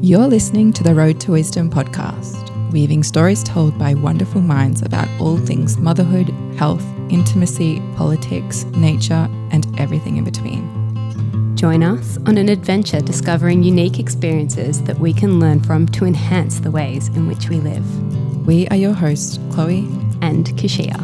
You're listening to the Road to Wisdom podcast, weaving stories told by wonderful minds about all things motherhood, health, intimacy, politics, nature, and everything in between. Join us on an adventure discovering unique experiences that we can learn from to enhance the ways in which we live. We are your hosts, Chloe and Kashia.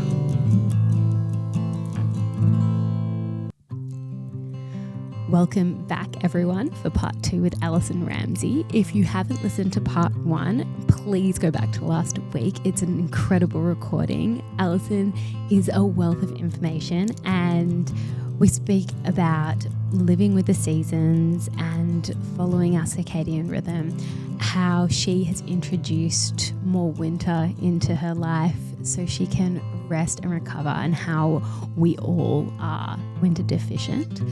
Welcome back, everyone, for part 2 with Alison Ramsay. If you haven't listened to part 1, please go back to last week. It's an incredible recording. Alison is a wealth of information, and we speak about living with the seasons and following our circadian rhythm, how she has introduced more winter into her life so she can rest and recover, and how we all are winter deficient.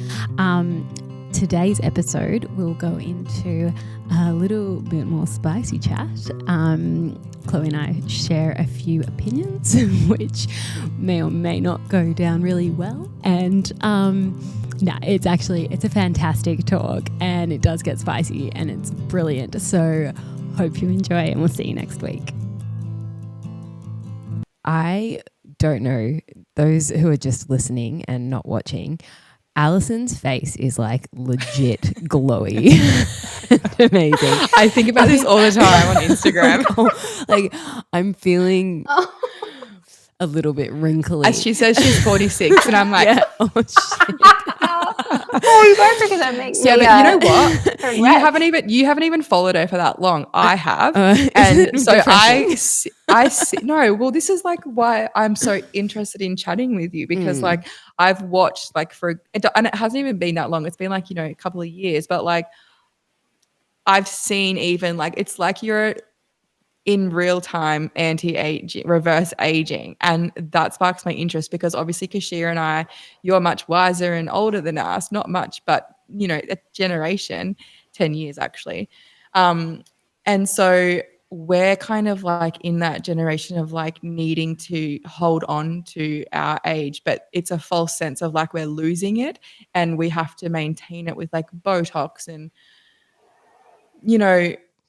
Today's episode will go into a little bit more spicy chat. Chloe and I share a few opinions which may or may not go down really well, and it's a fantastic talk, and it does get spicy and it's brilliant. So hope you enjoy, and we'll see you next week. I don't know, those who are just listening and not watching, Alison's face is like legit glowy. Amazing. I think about this all the time on Instagram. Like, I'm feeling a little bit wrinkly. As she says she's 46 and I'm like, yeah. Oh, shit. Oh, you guys are gonna make me. Yeah, but you know what? You haven't even followed her for that long. I have, and so I see. No, well, this is like why I'm so interested in chatting with you, because like I've watched like and it hasn't even been that long. It's been like, a couple of years, but like I've seen even like it's like you're in real time anti-aging, reverse aging. And that sparks my interest because obviously Kashia and I, you're much wiser and older than us, not much, but a generation, 10 years actually. And so we're kind of like in that generation of like needing to hold on to our age, but it's a false sense of like we're losing it and we have to maintain it with like Botox and,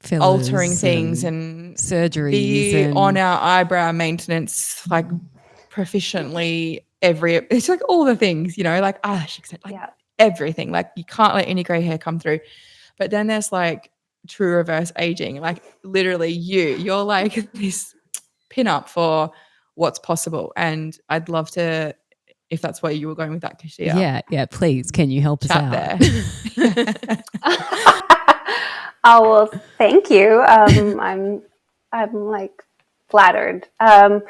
Fillers altering things and surgeries, be on our eyebrow maintenance like proficiently it's like all the things, like eyelash extent, like everything, like you can't let any gray hair come through. But then there's like true reverse aging, like literally you're like this pin-up for what's possible. And I'd love to, if that's where you were going with that, Kashia. Yeah, please, can you help us out there? Oh, well, thank you. I'm like flattered. A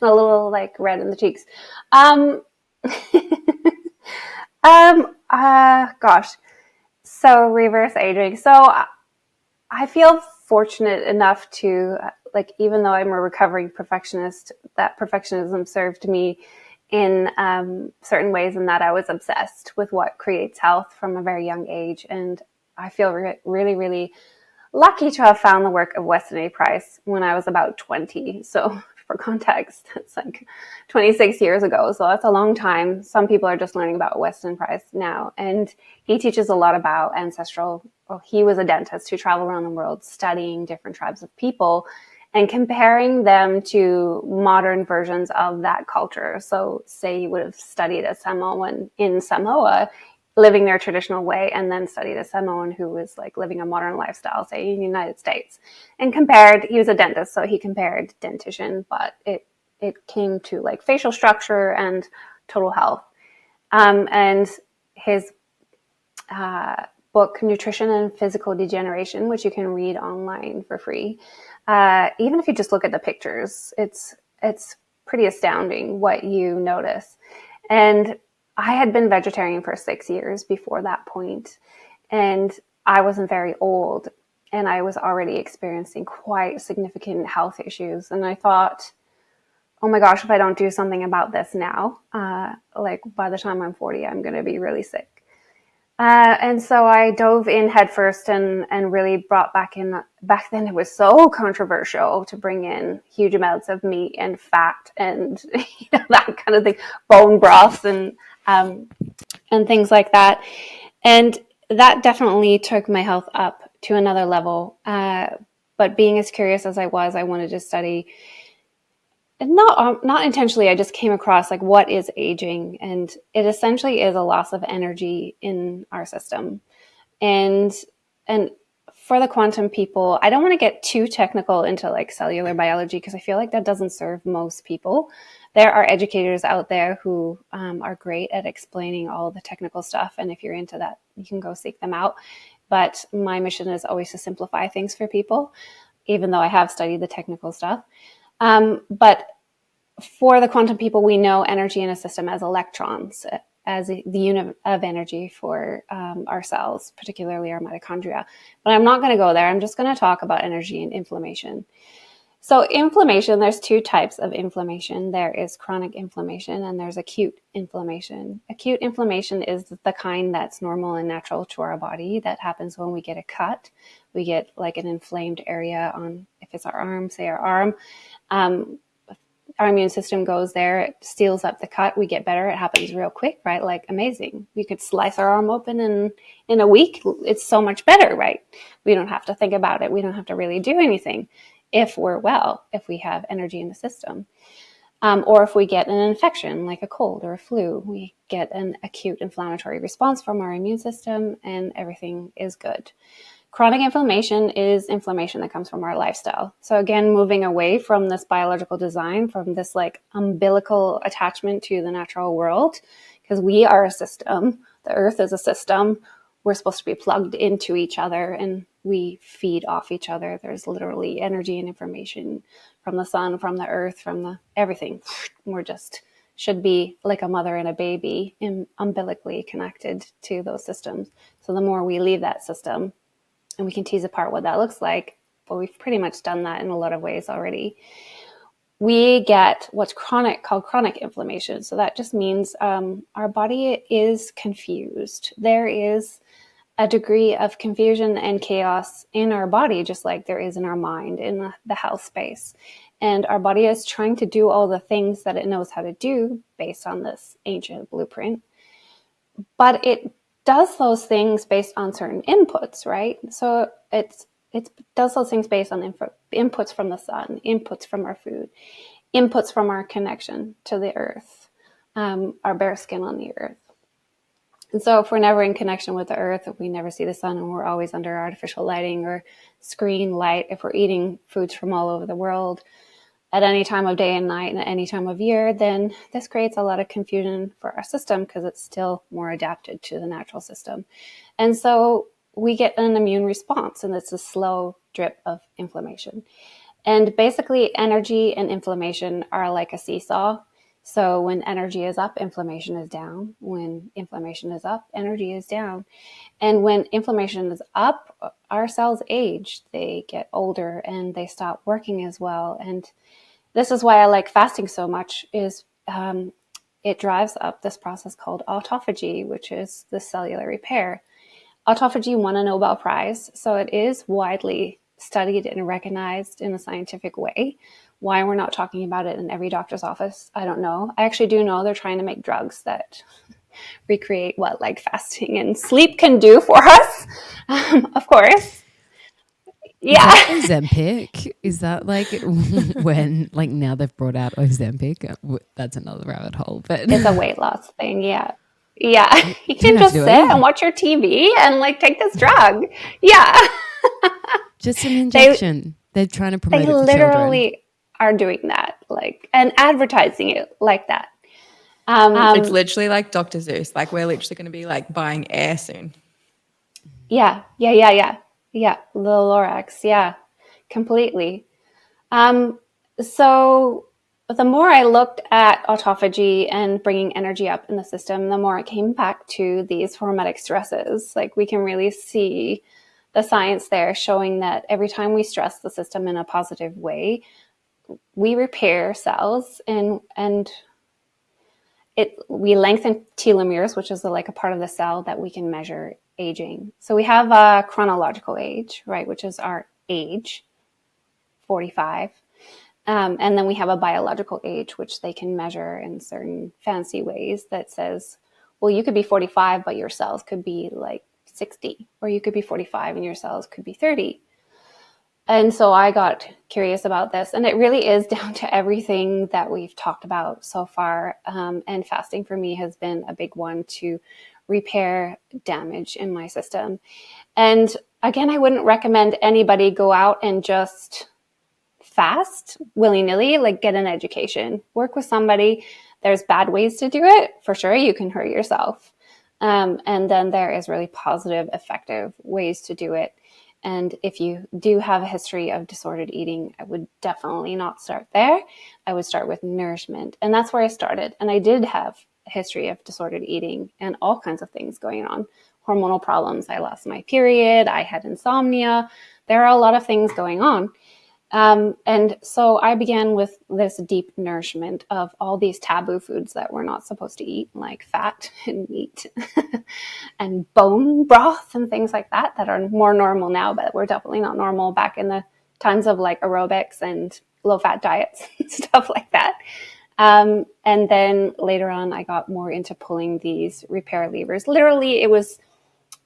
little like red in the cheeks. Gosh. So reverse aging. So I feel fortunate enough to like, even though I'm a recovering perfectionist, that perfectionism served me in certain ways, in that I was obsessed with what creates health from a very young age. And I feel really, really lucky to have found the work of Weston A. Price when I was about 20. So for context, it's like 26 years ago. So that's a long time. Some people are just learning about Weston Price now. And he teaches a lot about he was a dentist who traveled around the world studying different tribes of people and comparing them to modern versions of that culture. So say he would have studied a Samoan in Samoa, living their traditional way, and then studied a Samoan who was like living a modern lifestyle, say in the United States, and he was a dentist, so he compared dentition, but it came to like facial structure and total health. And his book, Nutrition and Physical Degeneration, which you can read online for free. Even if you just look at the pictures, it's pretty astounding what you notice. And I had been vegetarian for 6 years before that point, and I wasn't very old, and I was already experiencing quite significant health issues. And I thought, oh my gosh, if I don't do something about this now, like by the time I'm 40, I'm going to be really sick. And so I dove in headfirst and really brought back then it was so controversial to bring in huge amounts of meat and fat and that kind of thing, bone broths and things like that. And that definitely took my health up to another level. But being as curious as I was, I wanted to study, and not intentionally. I just came across like, what is aging, and it essentially is a loss of energy in our system. And for the quantum people, I don't want to get too technical into like cellular biology, because I feel like that doesn't serve most people. There are educators out there who are great at explaining all the technical stuff, and if you're into that, you can go seek them out. But my mission is always to simplify things for people, even though I have studied the technical stuff. But for the quantum people, we know energy in a system as electrons, as the unit of energy for our cells, particularly our mitochondria. But I'm not going to go there. I'm just going to talk about energy and inflammation. So inflammation, there's two types of inflammation. There is chronic inflammation and there's acute inflammation. Acute inflammation is the kind that's normal and natural to our body. That happens when we get a cut. We get like an inflamed area on, if it's our arm, say our arm. Our immune system goes there, it seals up the cut, we get better. It happens real quick, right? Like amazing. We could slice our arm open in a week. It's so much better, right? We don't have to think about it. We don't have to really do anything if we're well, if we have energy in the system. Or if we get an infection like a cold or a flu, we get an acute inflammatory response from our immune system and everything is good. Chronic inflammation is inflammation that comes from our lifestyle. So again, moving away from this biological design, from this like umbilical attachment to the natural world, because we are a system, the earth is a system, we're supposed to be plugged into each other and we feed off each other. There's literally energy and information from the sun, from the earth, from the everything. We're just should be like a mother and a baby, umbilically connected to those systems. So the more we leave that system, and we can tease apart what that looks like, but we've pretty much done that in a lot of ways already, we get what's called chronic inflammation. So that just means our body is confused. There is a degree of confusion and chaos in our body, just like there is in our mind, in the health space. And our body is trying to do all the things that it knows how to do based on this ancient blueprint. But it does those things based on certain inputs, right? So it does those things based on inputs from the sun, inputs from our food, inputs from our connection to the earth, our bare skin on the earth. And so if we're never in connection with the earth, if we never see the sun and we're always under artificial lighting or screen light, if we're eating foods from all over the world at any time of day and night and at any time of year, then this creates a lot of confusion for our system because it's still more adapted to the natural system. And so we get an immune response, and it's a slow drip of inflammation. And basically, energy and inflammation are like a seesaw. So when energy is up, inflammation is down. When inflammation is up, energy is down. And when inflammation is up, our cells age, they get older, and they stop working as well. And this is why I like fasting so much, is it drives up this process called autophagy, which is the cellular repair. Autophagy won a Nobel Prize, so it is widely studied and recognized in a scientific way. Why we're not talking about it in every doctor's office, I don't know. I actually do know they're trying to make drugs that recreate what like fasting and sleep can do for us, of course. Yeah. Is that Ozempic? Is that like when, like now they've brought out Ozempic? That's another rabbit hole, but it's a weight loss thing. Yeah. Yeah. You can just sit and watch your TV and like take this drug. Yeah. Just an injection. They're trying to promote it for children. They literally are doing that, like, and advertising it like that. It's literally like Dr. Zeus. Like we're literally going to be like buying air soon. Yeah. The Lorax. Yeah, completely. So the more I looked at autophagy and bringing energy up in the system, the more I came back to these hormetic stresses. Like we can really see the science there showing that every time we stress the system in a positive way, we repair cells and we lengthen telomeres, which is like a part of the cell that we can measure aging. So we have a chronological age, right, which is our age, 45. And then we have a biological age, which they can measure in certain fancy ways that says, well, you could be 45, but your cells could be like 60, or you could be 45 and your cells could be 30. And so I got curious about this, and it really is down to everything that we've talked about so far. And fasting for me has been a big one to repair damage in my system. And again, I wouldn't recommend anybody go out and just fast willy-nilly, like get an education, work with somebody. There's bad ways to do it. For sure, you can hurt yourself. And then there is really positive, effective ways to do it. And if you do have a history of disordered eating, I would definitely not start there. I would start with nourishment. And that's where I started. And I did have a history of disordered eating and all kinds of things going on. Hormonal problems. I lost my period. I had insomnia. There are a lot of things going on. And so I began with this deep nourishment of all these taboo foods that we're not supposed to eat, like fat and meat and bone broth and things like that are more normal now, but were definitely not normal back in the times of like aerobics and low-fat diets and stuff like that. And then later on, I got more into pulling these repair levers. Literally, it was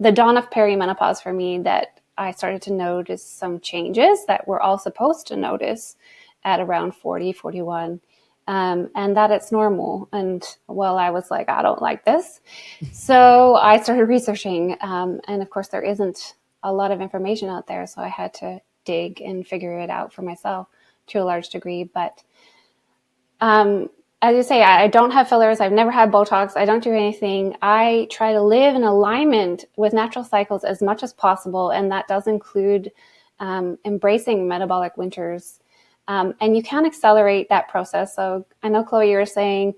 the dawn of perimenopause for me that I started to notice some changes that we're all supposed to notice at around 40, 41, and that it's normal. And well, I was like, I don't like this. So I started researching. And of course, there isn't a lot of information out there. So I had to dig and figure it out for myself to a large degree. But as you say, I don't have fillers. I've never had Botox. I don't do anything. I try to live in alignment with natural cycles as much as possible. And that does include embracing metabolic winters. And you can accelerate that process. So I know, Chloe, you were saying,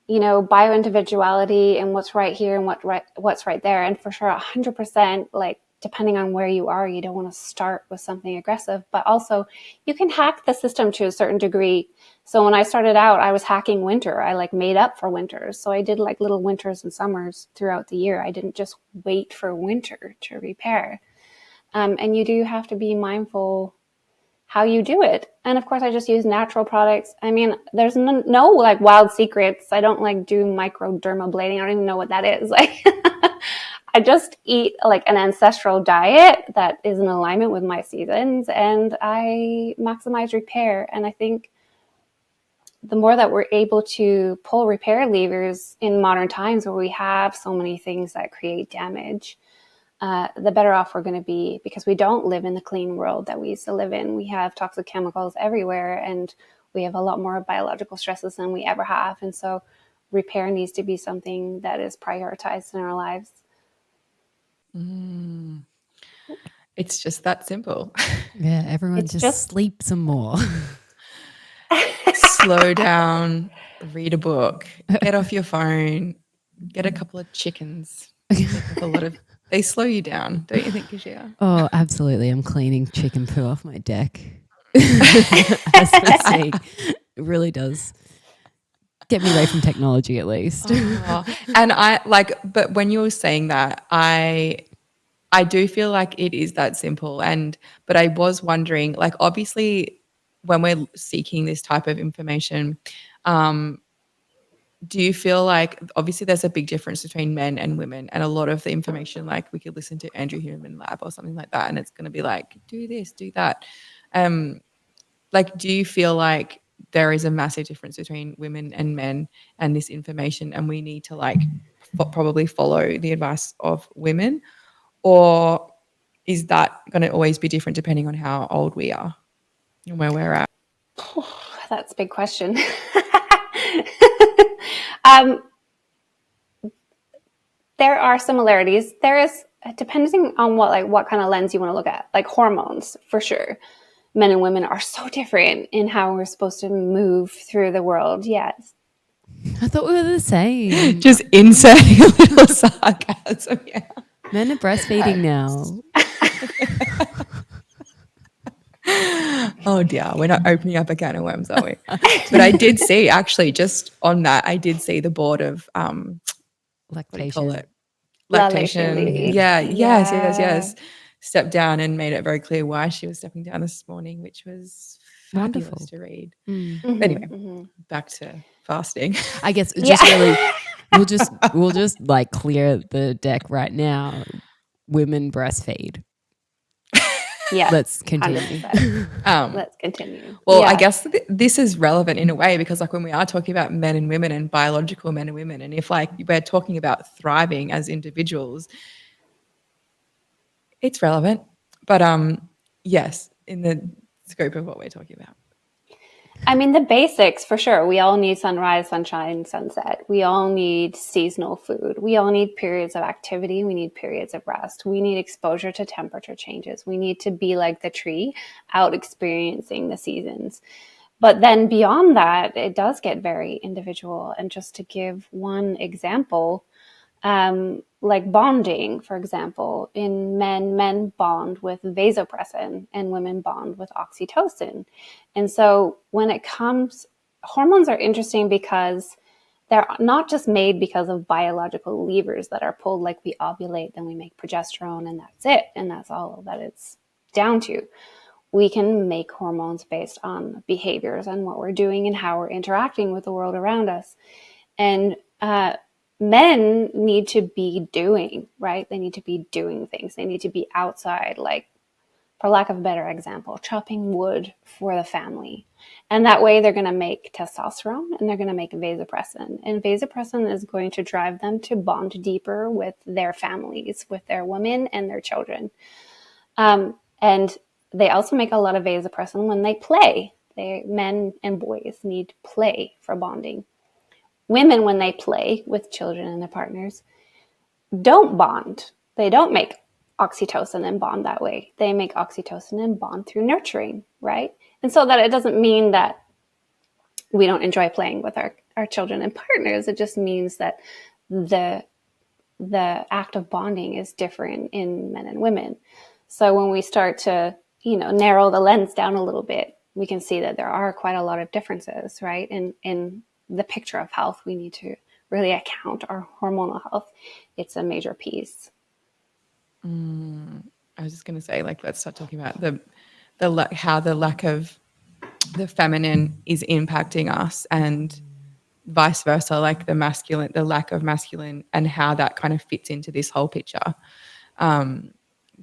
you know, bioindividuality and what's right here and what's right there. And for sure, 100%, like, depending on where you are, you don't want to start with something aggressive, but also you can hack the system to a certain degree. So when I started out, I was hacking winter. I like made up for winters. So I did like little winters and summers throughout the year. I didn't just wait for winter to repair. And you do have to be mindful how you do it. And of course, I just use natural products. I mean, there's no like wild secrets. I don't like do microdermabrasion. I don't even know what that is. Like, I just eat like an ancestral diet that is in alignment with my seasons, and I maximize repair. And I think the more that we're able to pull repair levers in modern times where we have so many things that create damage, the better off we're going to be, because we don't live in the clean world that we used to live in. We have toxic chemicals everywhere, and we have a lot more biological stresses than we ever have. And so repair needs to be something that is prioritized in our lives. It's just that simple. Yeah, everyone just sleep some more. Slow down, read a book, get off your phone, get a couple of chickens. They slow you down, don't you think, Kashia? Oh, absolutely. I'm cleaning chicken poo off my deck as we speak. It really does get me away from technology, at least. And but when you were saying that, I do feel like it is that simple. But I was wondering, like, obviously when we're seeking this type of information, do you feel like, obviously there's a big difference between men and women, and a lot of the information, like we could listen to Andrew Human Lab or something like that, and it's going to be like, do this, do that. Like, do you feel like there is a massive difference between women and men and this information, and we need to like probably follow the advice of women? Or is that going to always be different depending on how old we are and where we're at? Oh, that's a big question. There are similarities. There is, depending on what kind of lens you want to look at, like hormones, for sure. Men and women are so different in how we're supposed to move through the world. Yes. I thought we were the same. Just inserting a little sarcasm. Yeah. Men are breastfeeding now. Oh dear, we're not opening up a can of worms, are we? But I did see, actually, just on that, I did see the board of lactation. What do you call it? Lactation. Yeah. Yes. Stepped down and made it very clear why she was stepping down this morning, which was fabulous wonderful to read. Mm-hmm. Anyway, back to fasting. I guess just really we'll just like clear the deck right now. women breastfeed. Yeah. Let's continue. Let's continue. Well, I guess this is relevant in a way because like when we are talking about men and women and biological men and women, and if like we're talking about thriving as individuals, it's relevant. But yes, in the scope of what we're talking about. I mean, the basics for sure. We all need sunrise, sunshine, sunset. We all need seasonal food. We all need periods of activity. We need periods of rest. We need exposure to temperature changes. We need to be like the tree, out experiencing the seasons. But then beyond that, it does get very individual. And just to give one example, like bonding, for example, in men bond with vasopressin and women bond with oxytocin. And so when it comes, hormones are interesting because they're not just made because of biological levers that are pulled, like we ovulate, then we make progesterone, and that's it. And that's all that it's down to. We can make hormones based on behaviors and what we're doing and how we're interacting with the world around us. And men need to be doing, right? They need to be doing things. They need to be outside, like, for lack of a better example, chopping wood for the family. And that way they're going to make testosterone and they're going to make vasopressin. And vasopressin is going to drive them to bond deeper with their families, with their women and their children. And they also make a lot of vasopressin when they play. Men and boys need play for bonding. Women, when they play with children and their partners, don't bond. They don't make oxytocin and bond that way. They make oxytocin and bond through nurturing, right? And so that it doesn't mean that we don't enjoy playing with our children and partners. It just means that the act of bonding is different in men and women. So when we start to, narrow the lens down a little bit, we can see that there are quite a lot of differences, right? In the picture of health, we need to really account our hormonal health. It's a major piece. I was just going to say, like, let's start talking about how the lack of the feminine is impacting us and vice versa, like the lack of masculine and how that kind of fits into this whole picture.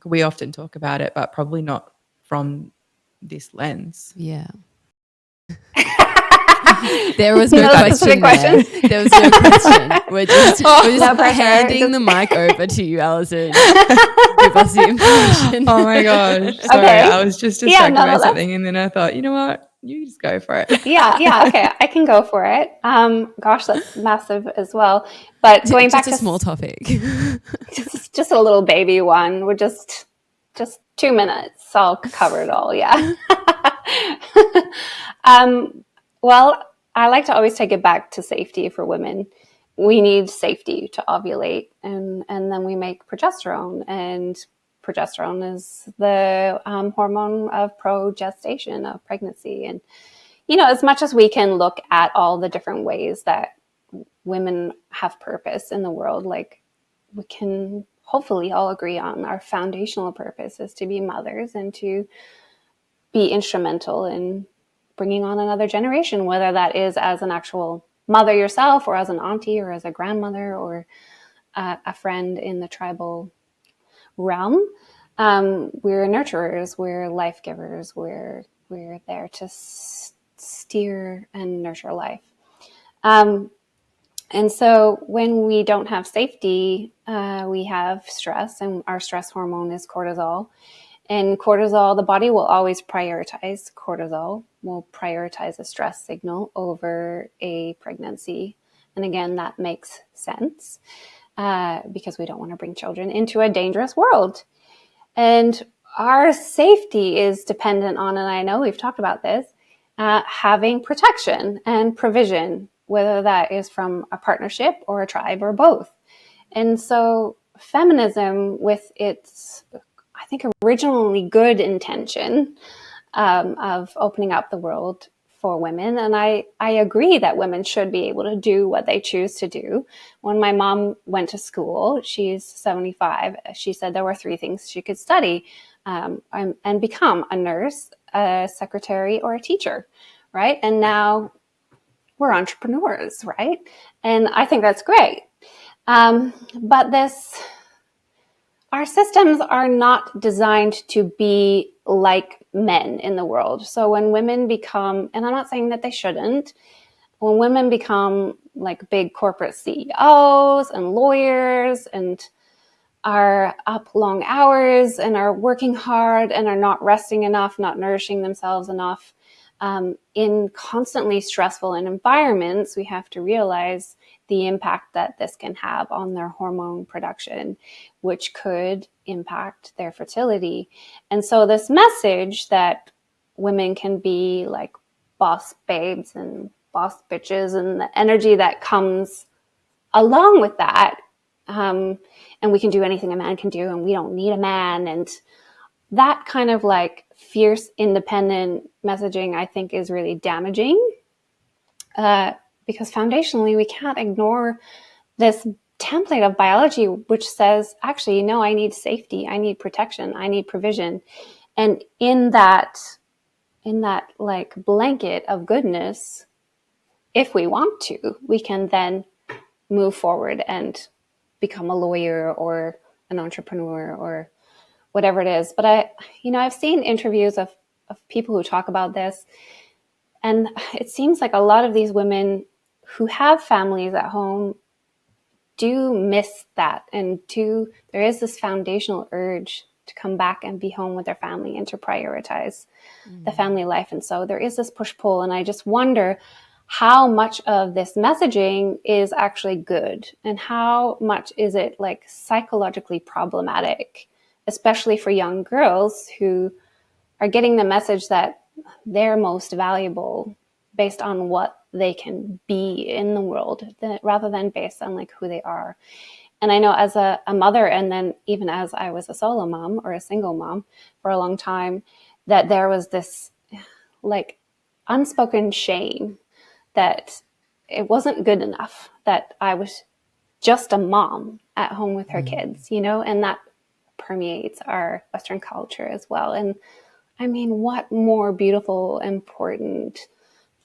We often talk about it, but probably not from this lens. Yeah. There was no question there. There was no question. We're just handing the mic over to you, Alison. Give us the information. Oh my gosh. Sorry, okay. I was just distracted by something and then I thought, you know what? You just go for it. Yeah, okay. I can go for it. Gosh, that's massive as well. But going back to a small topic. just a little baby one. We're just 2 minutes. I'll cover it all, yeah. Well, I like to always take it back to safety for women. We need safety to ovulate, and then we make progesterone, and progesterone is the hormone of progestation, of pregnancy. And, as much as we can look at all the different ways that women have purpose in the world, like, we can hopefully all agree on our foundational purpose is to be mothers and to be instrumental in bringing on another generation, whether that is as an actual mother yourself or as an auntie or as a grandmother or a friend in the tribal realm. We're nurturers, we're life givers, we're there to steer and nurture life. And so when we don't have safety, we have stress, and our stress hormone is cortisol. And cortisol, the body will always prioritize cortisol, will prioritize a stress signal over a pregnancy. And again, that makes sense because we don't want to bring children into a dangerous world. And our safety is dependent on, and I know we've talked about this, having protection and provision, whether that is from a partnership or a tribe or both. And so feminism, with its, I think, originally good intention of opening up the world for women. And I agree that women should be able to do what they choose to do. When my mom went to school, she's 75, she said there were 3 things she could study and become: a nurse, a secretary, or a teacher, right? And now we're entrepreneurs, right? And I think that's great. But our systems are not designed to be like men in the world. So when women become, and I'm not saying that they shouldn't, when women become like big corporate CEOs and lawyers and are up long hours and are working hard and are not resting enough, not nourishing themselves enough, in constantly stressful environments, we have to realize the impact that this can have on their hormone production, which could impact their fertility. And so this message that women can be like boss babes and boss bitches and the energy that comes along with that, and we can do anything a man can do and we don't need a man, and that kind of like fierce independent messaging I think is really damaging, because foundationally we can't ignore this template of biology which says, actually, no, I need safety, I need protection, I need provision. And in that like blanket of goodness, if we want to, we can then move forward and become a lawyer or an entrepreneur or whatever it is. But I've seen interviews of people who talk about this, and it seems like a lot of these women who have families at home do miss that, and there is this foundational urge to come back and be home with their family and to prioritize the family life. And so there is this push-pull, and I just wonder how much of this messaging is actually good and how much is it like psychologically problematic, especially for young girls who are getting the message that they're most valuable based on what they can be in the world, rather than based on like who they are. And I know as a mother, and then even as I was a solo mom or a single mom for a long time, that there was this like unspoken shame that it wasn't good enough, that I was just a mom at home with her kids, and that permeates our Western culture as well. And I mean, what more beautiful, important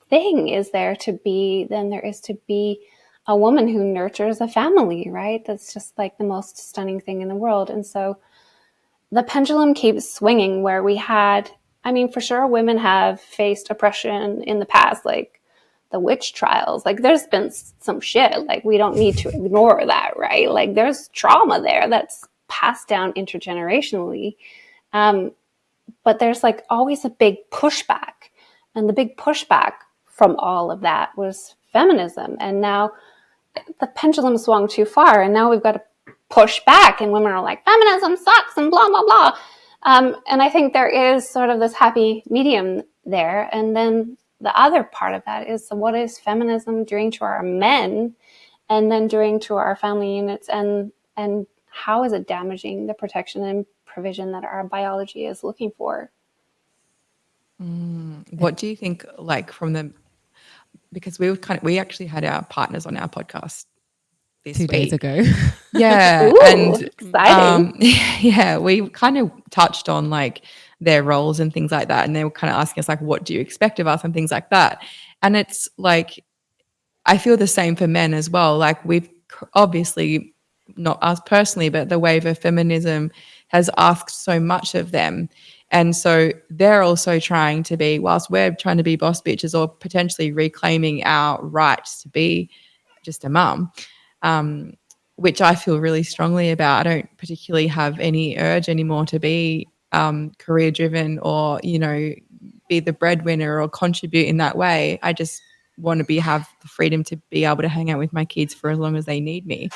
thing is there to be than there is to be a woman who nurtures a family, right? That's just like the most stunning thing in the world. And so the pendulum keeps swinging where we had, I mean, for sure, women have faced oppression in the past, like the witch trials. Like there's been some shit, like we don't need to ignore that, right? Like there's trauma there that's passed down intergenerationally. But there's like always a big pushback, and the big pushback from all of that was feminism. And now the pendulum swung too far, and now we've got to push back, and women are like, feminism sucks and blah, blah, blah. And I think there is sort of this happy medium there. And then the other part of that is, what is feminism doing to our men and then doing to our family units, and how is it damaging the protection and provision that our biology is looking for? What do you think, like because we actually had our partners on our podcast this 2 days week. ago. Yeah. Ooh, and exciting. yeah, we kind of touched on like their roles and things like that. And they were kind of asking us like, what do you expect of us and things like that. And it's like, I feel the same for men as well. Like we've obviously, not us personally, but the wave of feminism has asked so much of them. And so they're also trying to be, whilst we're trying to be boss bitches or potentially reclaiming our rights to be just a mum, which I feel really strongly about. I don't particularly have any urge anymore to be career driven or, be the breadwinner or contribute in that way. I just want to have the freedom to be able to hang out with my kids for as long as they need me.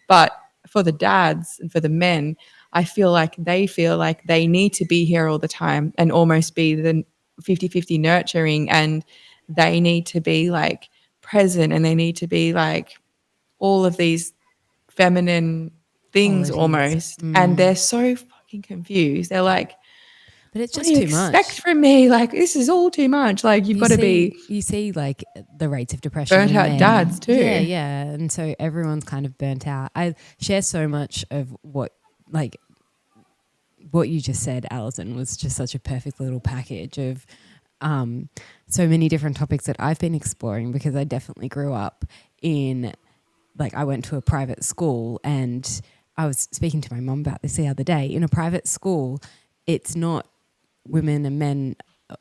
But for the dads and for the men, I feel like they need to be here all the time and almost be the 50-50 nurturing, and they need to be like present, and they need to be like all of these feminine things almost. And they're so fucking confused. They're like, but it's what just do you too much. expect from me? Like, this is all too much. Like, you've got to be. You see, like the rates of depression. Burnt out dads too. Yeah. And so everyone's kind of burnt out. I share so much of what you just said, Alison, was just such a perfect little package of so many different topics that I've been exploring, because I definitely grew up in, like, I went to a private school, and I was speaking to my mum about this the other day. In a private school, it's not women and men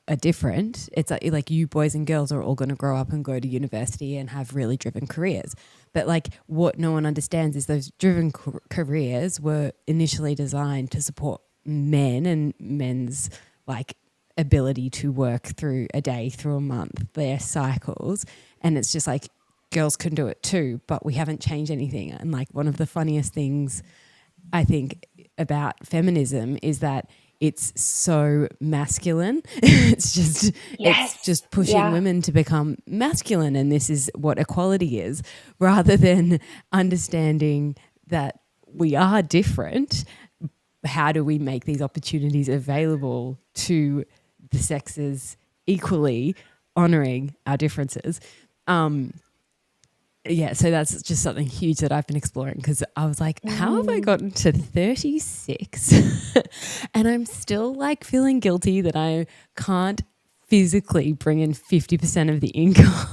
are different. It's like you boys and girls are all going to grow up and go to university and have really driven careers. But like what no one understands is those driven careers were initially designed to support men and men's like ability to work through a day, through a month, their cycles. And it's just like girls can do it too, but we haven't changed anything. And like one of the funniest things I think about feminism is that it's so masculine. It's just pushing women to become masculine, and this is what equality is, rather than understanding that we are different. How do we make these opportunities available to the sexes equally, honouring our differences? So that's just something huge that I've been exploring, because I was like, how have I gotten to 36 and I'm still like feeling guilty that I can't physically bring in 50% of the income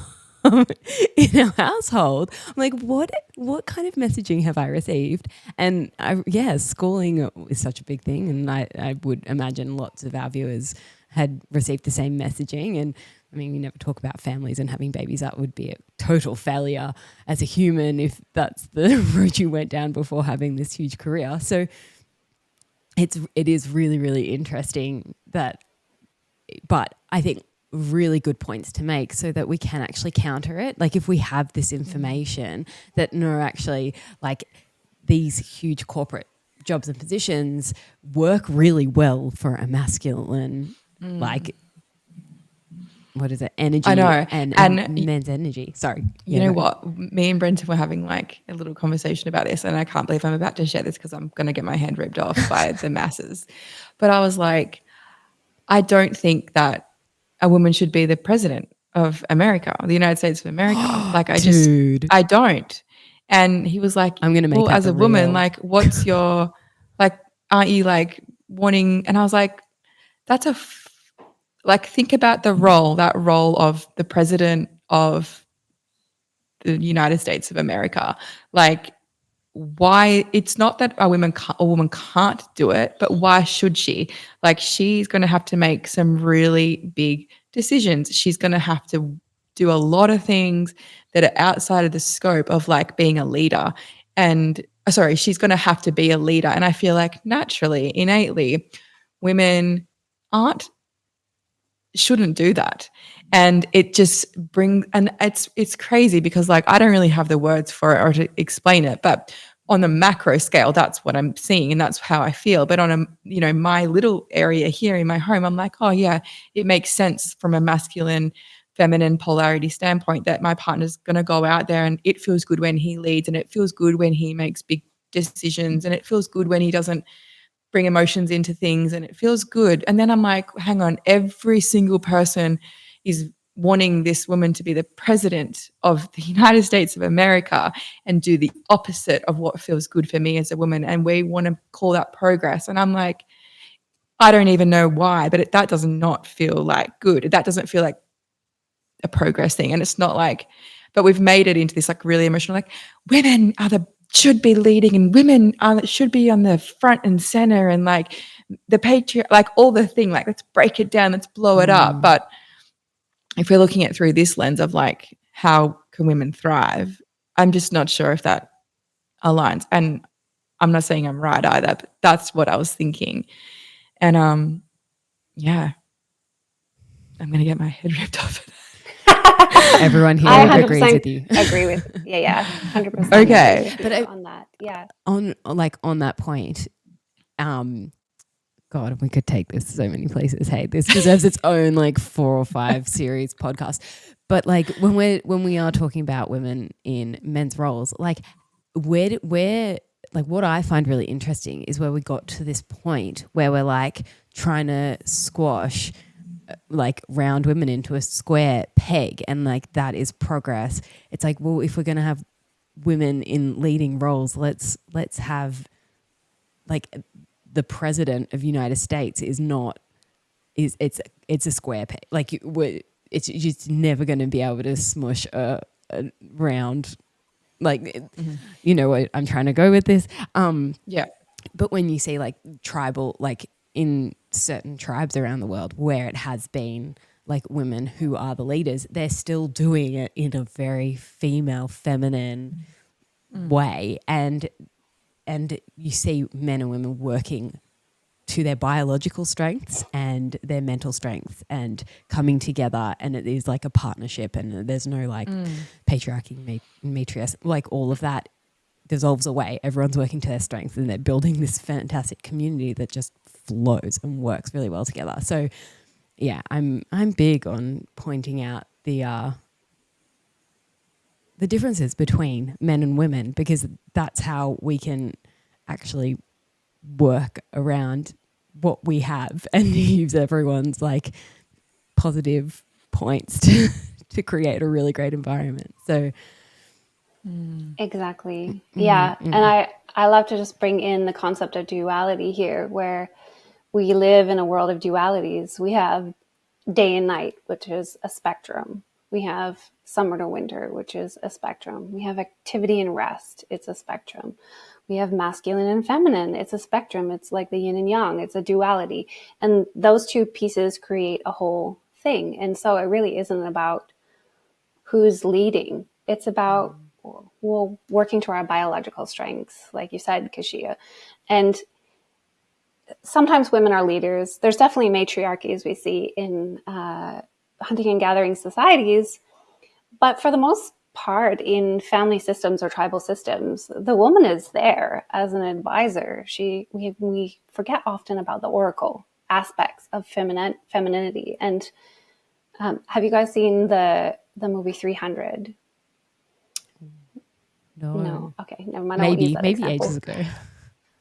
in our household? I'm like, what kind of messaging have I received? And schooling is such a big thing, and I would imagine lots of our viewers had received the same messaging. And I mean, we never talk about families and having babies. That would be a total failure as a human if that's the route you went down before having this huge career. So it is really, really interesting but I think really good points to make so that we can actually counter it. Like if we have this information that actually like these huge corporate jobs and positions work really well for a masculine like what is it? Energy. I know. And men's energy. Sorry. You know what? Me and Brenton were having like a little conversation about this, and I can't believe I'm about to share this because I'm going to get my hand ripped off by the masses. But I was like, I don't think that a woman should be the president of America, the United States of America. Like I don't. And he was like, I'm going to make that as a woman, like, what's your, like, aren't you like wanting? And I was like, that's like, think about that role of the president of the United States of America. Like, why? It's not that a woman can't do it, but why should she? Like, she's going to have to make some really big decisions. She's going to have to do a lot of things that are outside of the scope of like being a leader. And she's going to have to be a leader. And I feel like naturally, innately, women shouldn't do that. And it just brings, and it's crazy because like I don't really have the words for it or to explain it, but on the macro scale, that's what I'm seeing and that's how I feel. But on my little area here in my home, I'm like, oh yeah, it makes sense from a masculine, feminine polarity standpoint that my partner's going to go out there and it feels good when he leads, and it feels good when he makes big decisions, and it feels good when he doesn't bring emotions into things, and it feels good. And then I'm like, hang on, every single person is wanting this woman to be the president of the United States of America and do the opposite of what feels good for me as a woman. And we want to call that progress. And I'm like, I don't even know why, but that does not feel like good. That doesn't feel like a progress thing. And it's not like, but we've made it into this like really emotional, like women should be leading and women should be on the front and center, and like the patriarch, like all the thing, like let's break it down, let's blow it up. But if we're looking at it through this lens of like how can women thrive, I'm just not sure if that aligns. And I'm not saying I'm right either, but that's what I was thinking. And I'm gonna get my head ripped off. Everyone here agrees with you. Agree with 100%. Okay, but on that, on that point, God, we could take this so many places. Hey, this deserves its own like 4 or 5 series podcast. But like when we are talking about women in men's roles, like where like what I find really interesting is where we got to this point where we're like trying to squash like round women into a square peg, and like that is progress. It's like, well, if we're going to have women in leading roles, let's have like the president of United States it's a square peg. Like it's just never going to be able to smush a round Like, you know what I'm trying to go with this. Yeah. But when you see like tribal, like in certain tribes around the world where it has been like women who are the leaders, they're still doing it in a very female, feminine way. And you see men and women working to their biological strengths and their mental strengths and coming together, and it is like a partnership, and there's no like patriarchy, matriarchy, like all of that dissolves away. Everyone's working to their strengths and they're building this fantastic community that just flows and works really well together. So yeah, I'm big on pointing out the differences between men and women, because that's how we can actually work around what we have and use everyone's like positive points to create a really great environment. So Exactly. Yeah. And I love to just bring in the concept of duality here, where we live in a world of dualities. We have day and night, which is a spectrum. We have summer to winter, which is a spectrum. We have activity and rest. It's a spectrum. We have masculine and feminine. It's a spectrum. It's like the yin and yang. It's a duality. And those two pieces create a whole thing. And so it really isn't about who's leading. It's about working to our biological strengths, like you said, Kashia. And sometimes women are leaders. There's definitely matriarchies we see in hunting and gathering societies. But for the most part, in family systems or tribal systems, the woman is there as an advisor. We forget often about the oracle aspects of femininity. And have you guys seen the movie 300? No. Okay, never mind. Maybe ages ago.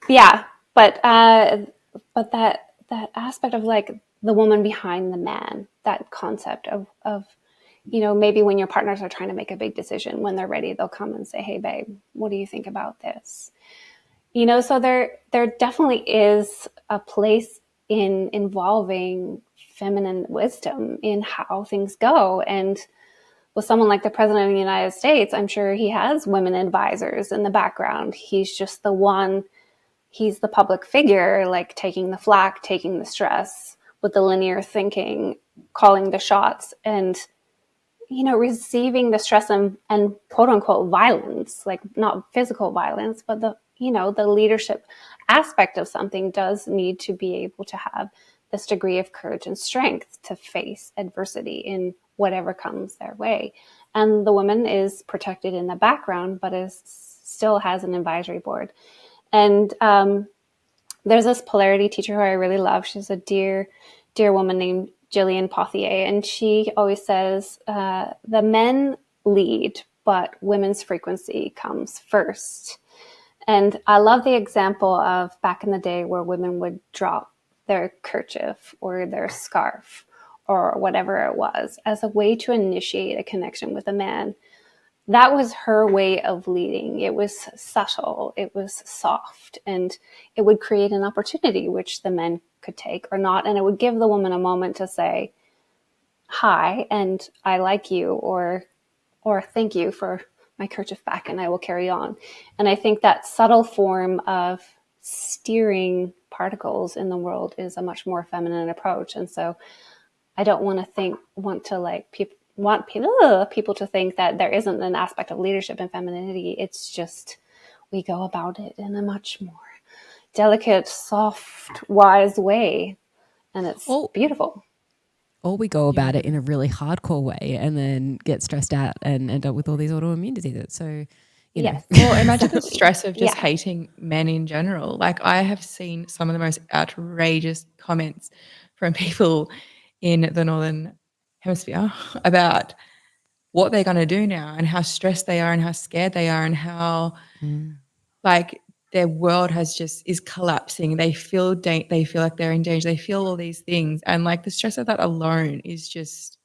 Yeah, but that aspect of like the woman behind the man, that concept of you know, maybe when your partners are trying to make a big decision, when they're ready, they'll come and say, "Hey, babe, what do you think about this?" You know, so there definitely is a place in involving feminine wisdom in how things go. And with someone like the president of the United States, I'm sure he has women advisors in the background. He's just the one, he's the public figure, like taking the flack, taking the stress with the linear thinking, calling the shots, and, you know, receiving the stress and quote unquote violence, like not physical violence, but the, you know, the leadership aspect of something does need to be able to have this degree of courage and strength to face adversity in whatever comes their way. And the woman is protected in the background, but still has an advisory board. And there's this polarity teacher who I really love. She's a dear woman named Gillian Pothier. And she always says, the men lead, but women's frequency comes first. And I love the example of back in the day where women would drop their kerchief or their scarf or whatever it was as a way to initiate a connection with a man. That was her way of leading. It was subtle, it was soft, and it would create an opportunity which the men could take or not. And it would give the woman a moment to say, "Hi, and I like you," or "Thank you for my kerchief back, and I will carry on." And I think that subtle form of steering particles in the world is a much more feminine approach. And so I don't want people to think that there isn't an aspect of leadership and femininity. It's just we go about it in a much more delicate, soft, wise way, and it's beautiful. Or we go about it in a really hardcore way and then get stressed out and end up with all these autoimmune diseases. So, you know. Well, imagine the stress of just hating men in general. Like, I have seen some of the most outrageous comments from people in the Northern Hemisphere about what they're going to do now and how stressed they are and how scared they are and how like their world is collapsing. They feel like they're in danger. They feel all these things, and like the stress of that alone is just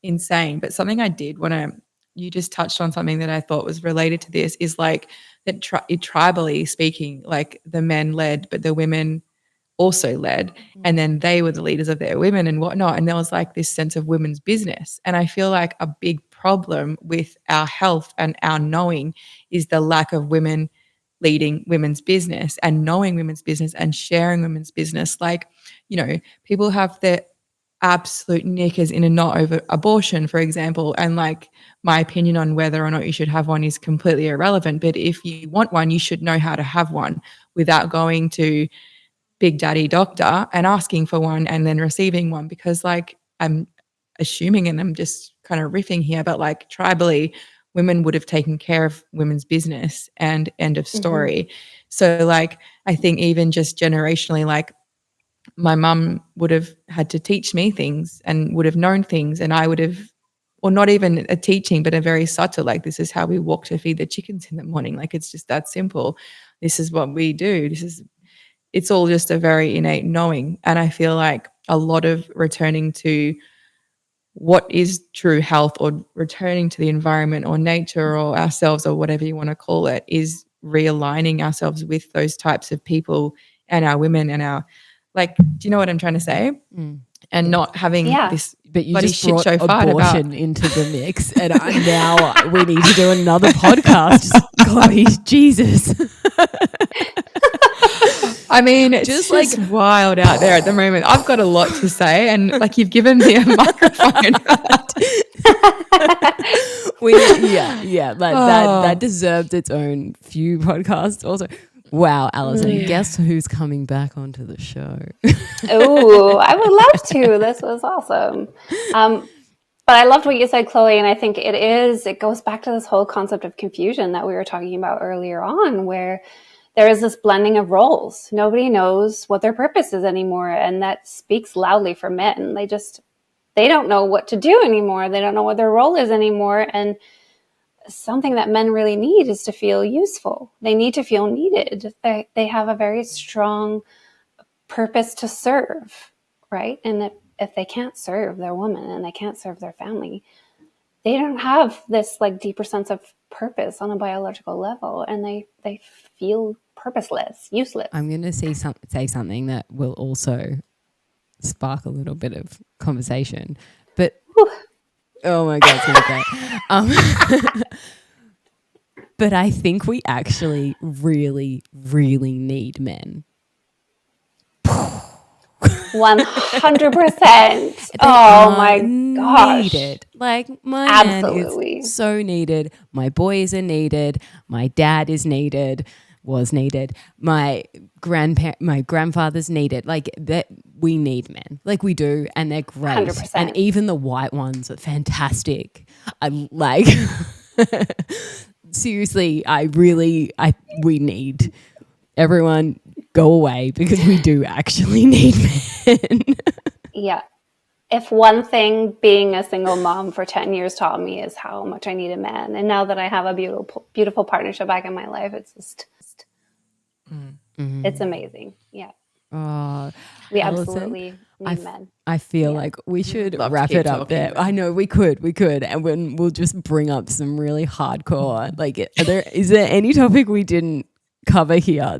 insane. But something I did when you just touched on something that I thought was related to this is like that tribally speaking, like the men led, but the women also led, and then they were the leaders of their women and whatnot. And there was like this sense of women's business. And I feel like a big problem with our health and our knowing is the lack of women leading women's business and knowing women's business and sharing women's business. Like, people have their absolute knickers in a knot over abortion, for example, and like my opinion on whether or not you should have one is completely irrelevant. But if you want one, you should know how to have one without going to Big Daddy Doctor and asking for one and then receiving one, because like I'm assuming, and I'm just kind of riffing here, but like tribally, women would have taken care of women's business and end of story. Mm-hmm. So like I think even just generationally, like my mum would have had to teach me things and would have known things, and I would have, or not even a teaching, but a very subtle, like this is how we walk to feed the chickens in the morning. Like it's just that simple. This is what we do. It's all just a very innate knowing. And I feel like a lot of returning to what is true health, or returning to the environment or nature or ourselves or whatever you want to call it, is realigning ourselves with those types of people and our women and our, like, do you know what I'm trying to say? And not having this but you bloody just shit brought show fight abortion about into the mix, and now we need to do another podcast. Chloe, Jesus. I mean, it's just like wild out there at the moment. I've got a lot to say, and like you've given me a microphone. That deserved its own few podcasts also. Wow, Alison, guess who's coming back onto the show? Oh, I would love to. This was awesome. But I loved what you said, Chloe, and I think it goes back to this whole concept of confusion that we were talking about earlier on, where there is this blending of roles. Nobody knows what their purpose is anymore, and that speaks loudly for men. They don't know what to do anymore. They don't know what their role is anymore, and something that men really need is to feel useful. They need to feel needed. They have a very strong purpose to serve, right? And if they can't serve their woman and they can't serve their family, they don't have this like deeper sense of purpose on a biological level, and they feel purposeless, useless. I'm going to say something that will also spark a little bit of conversation, but oh my God, it's going to go. But I think we actually really, really need men. 100%. Oh my gosh. Needed. Like my Absolutely. man is so needed. My boys are needed. My dad is needed. Was needed. My grandfather's needed. Like that, we need men. Like we do, and they're great. 100%. And even the white ones are fantastic. I like. Seriously, we need everyone go away, because we do actually need men. Yeah. If one thing being a single mom for 10 years taught me is how much I need a man. And now that I have a beautiful partnership back in my life, it's just, it's amazing. Yeah. We absolutely need men. I feel like we should wrap it up there. I know we could, and when we'll just bring up some really hardcore, like, is there any topic we didn't cover here?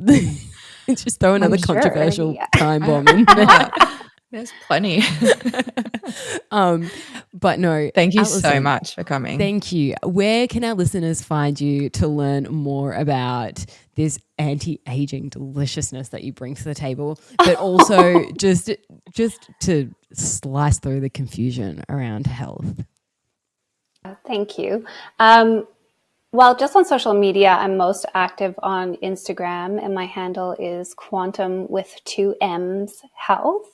Just throw another controversial time bomb in there. There's plenty. But no, thank you Alison, so much for coming. Thank you. Where can our listeners find you to learn more about this anti-aging deliciousness that you bring to the table, but also just to slice through the confusion around health? Thank you. Well, just on social media, I'm most active on Instagram, and my handle is Quantum with 2 M's Health.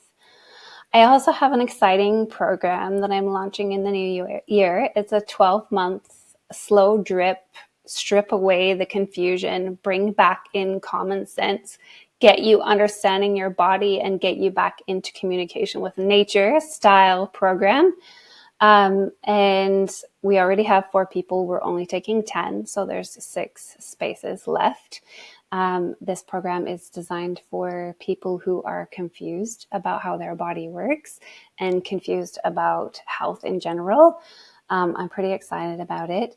I also have an exciting program that I'm launching in the new year. It's a 12-month slow drip, strip away the confusion, bring back in common sense, get you understanding your body, and get you back into communication with nature style program. And we already have 4 people. We're only taking 10, so there's 6 spaces left. This program is designed for people who are confused about how their body works and confused about health in general. I'm pretty excited about it.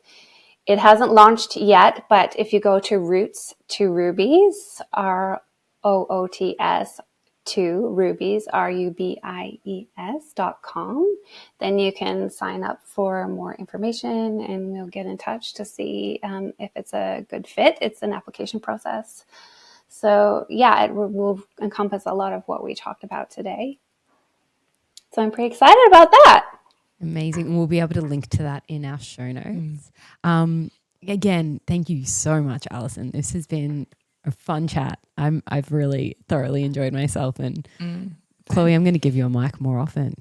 It hasn't launched yet, but if you go to Roots to Rubies, ROOTS to Rubies, RUBIES.com. Then you can sign up for more information and we'll get in touch to see if it's a good fit. It's an application process. So yeah, it will encompass a lot of what we talked about today. So I'm pretty excited about that. Amazing. We'll be able to link to that in our show notes. Again, thank you so much, Alison. This has been a fun chat. I've really thoroughly enjoyed myself. And Chloe, I'm going to give you a mic more often.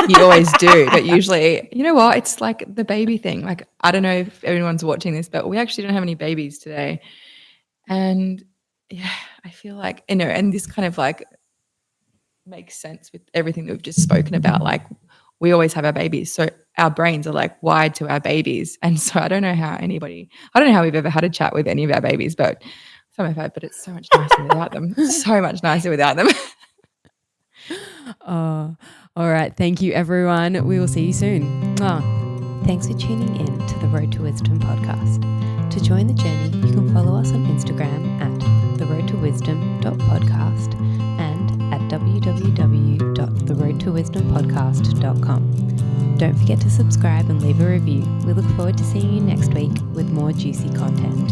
You always do, but usually, you know what? It's like the baby thing. Like, I don't know if everyone's watching this, but we actually don't have any babies today. And yeah, I feel like, you know, and this kind of like makes sense with everything that we've just spoken about. Like, we always have our babies. So our brains are like wired to our babies. And so I don't know how we've ever had a chat with any of our babies, but some have had, but it's so much nicer without them. So much nicer without them. Oh, all right. Thank you, everyone. We will see you soon. Thanks for tuning in to the Road to Wisdom podcast. To join the journey, you can follow us on Instagram at theroadtowisdom.podcast and at www.theroadtowisdompodcast.com. Don't forget to subscribe and leave a review. We look forward to seeing you next week with more juicy content.